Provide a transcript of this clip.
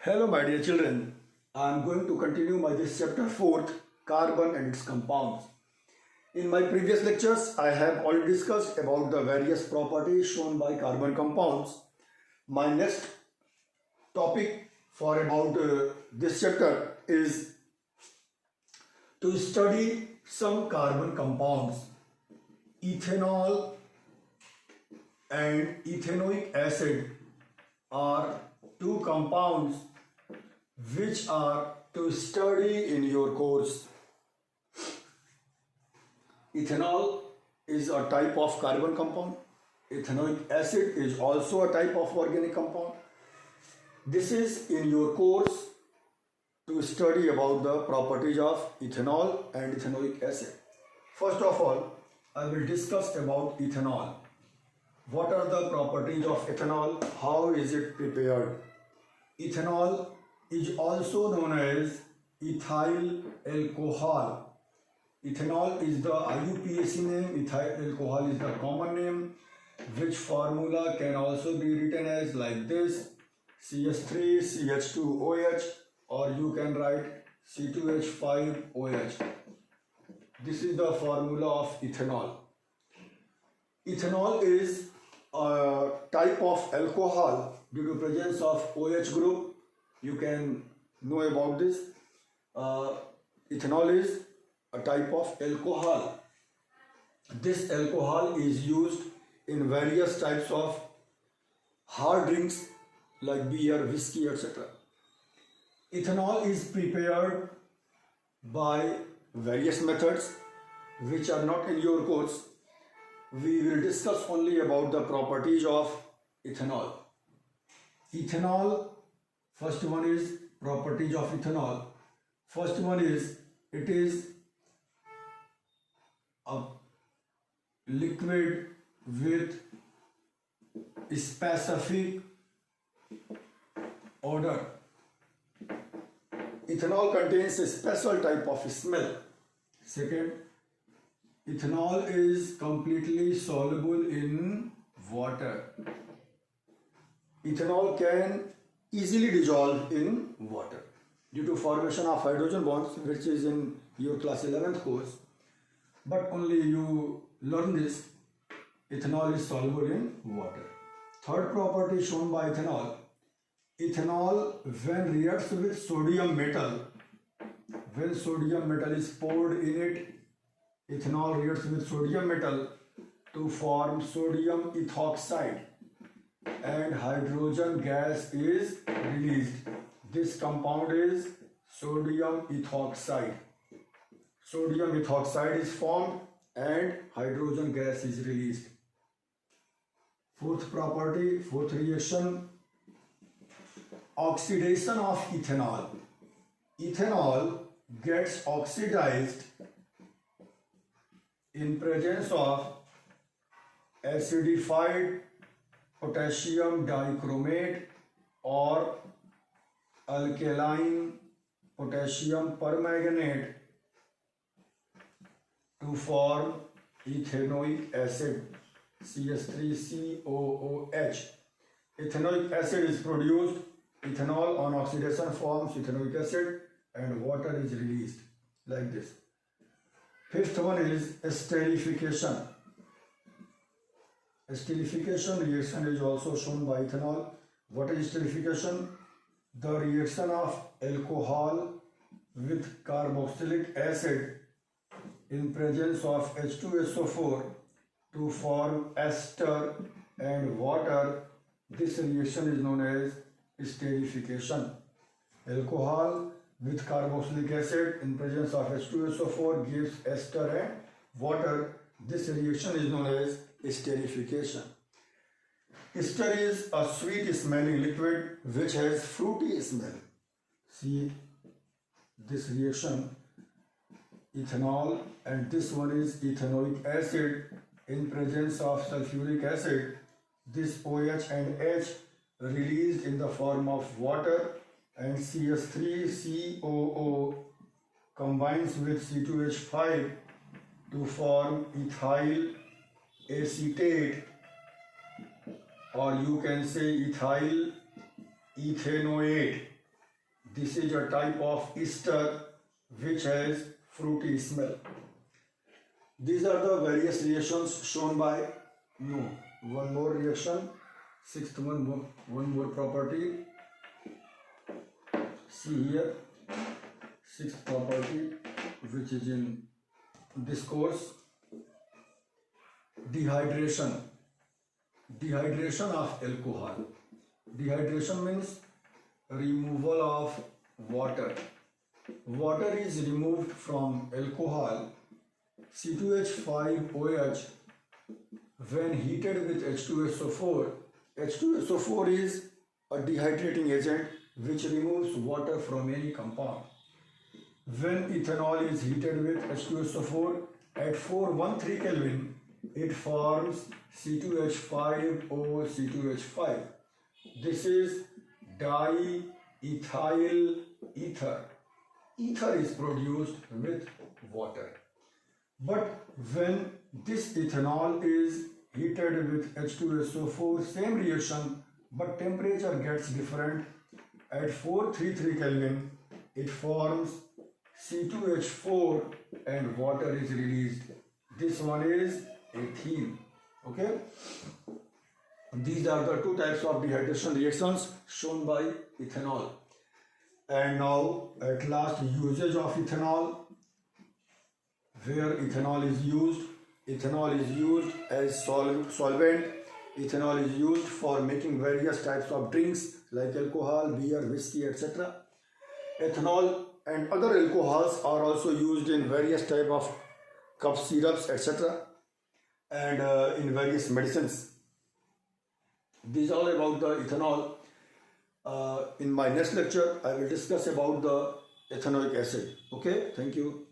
Hello my dear children, I am going to continue my this chapter 4th, carbon and its compounds. In my previous lectures, I have already discussed about the various properties shown by carbon compounds. My next topic for about this chapter is to study some carbon compounds. Ethanol and ethanoic acid are two compounds which are to study in your course. Ethanol is a type of carbon compound. Ethanoic acid is also a type of organic compound. This is in your course to study about the properties of ethanol and ethanoic acid. First of all, I will discuss about ethanol. What are the properties of ethanol? How is it prepared? Ethanol is also known as ethyl alcohol. Ethanol is the IUPAC name, ethyl alcohol is the common name, which formula can also be written as like this: CH3 CH2OH, or you can write C2H5OH. This is the formula of ethanol. Ethanol is a type of alcohol due to presence of OH group. You can know about this. Ethanol is a type of alcohol. This alcohol is used in various types of hard drinks like beer, whiskey, etc. Ethanol is prepared by various methods which are not in your course. We will discuss only about the properties of ethanol. Ethanol, first one is properties of ethanol. First one is it is a liquid with specific odor. Ethanol contains a special type of smell. Second, ethanol is completely soluble in water. Ethanol can easily dissolve in water due to formation of hydrogen bonds, which is in your class 11th course. But only you learn this, ethanol is soluble in water. Third property shown by ethanol. Ethanol, when reacts with sodium metal, when sodium metal is poured in it, ethanol reacts with sodium metal to form sodium ethoxide and hydrogen gas is released. This compound is sodium ethoxide. Sodium ethoxide is formed and hydrogen gas is released. Fourth property, fourth reaction, oxidation of ethanol. Ethanol gets oxidized in presence of acidified potassium dichromate or alkaline potassium permanganate to form ethanoic acid, CH3COOH. Ethanoic acid is produced. Ethanol on oxidation forms ethanoic acid and water is released like this. Fifth one is esterification. Esterification reaction is also shown by ethanol. What is esterification? The reaction of alcohol with carboxylic acid in presence of H2SO4 to form ester and water. This reaction is known as esterification. Alcohol with carboxylic acid in presence of H2SO4 gives ester and water. This reaction is known as esterification. Ester is a sweet smelling liquid which has fruity smell. See this reaction, ethanol, and this one is ethanoic acid in presence of sulfuric acid. This OH and H released in the form of water, and CH3COO combines with C2H5 to form ethyl acetate, or you can say ethyl ethanoate. This is a type of ester which has fruity smell. These are the various reactions shown by, no, one more reaction, sixth one more property. See here, sixth property which is in this course, dehydration. Dehydration of alcohol. Dehydration means removal of water. Water is removed from alcohol C2H5OH when heated with H2SO4. H2SO4 is a dehydrating agent which removes water from any compound. When ethanol is heated with H2SO4 at 413 Kelvin, it forms C2H5O C2H5. This is diethyl ether. Ether is produced with water. But when this ethanol is heated with H2SO4, same reaction, but temperature gets different. At 433 Kelvin, it forms C2H4 and water is released. This one is ethene. Okay? These are the two types of dehydration reactions shown by ethanol. And now at last, usage of ethanol. Where ethanol is used as solvent. Ethanol is used for making various types of drinks like alcohol, beer, whiskey, etc. Ethanol and other alcohols are also used in various types of cough syrups, etc. and in various medicines. This is all about the ethanol. In my next lecture, I will discuss about the ethanoic acid. Okay, thank you.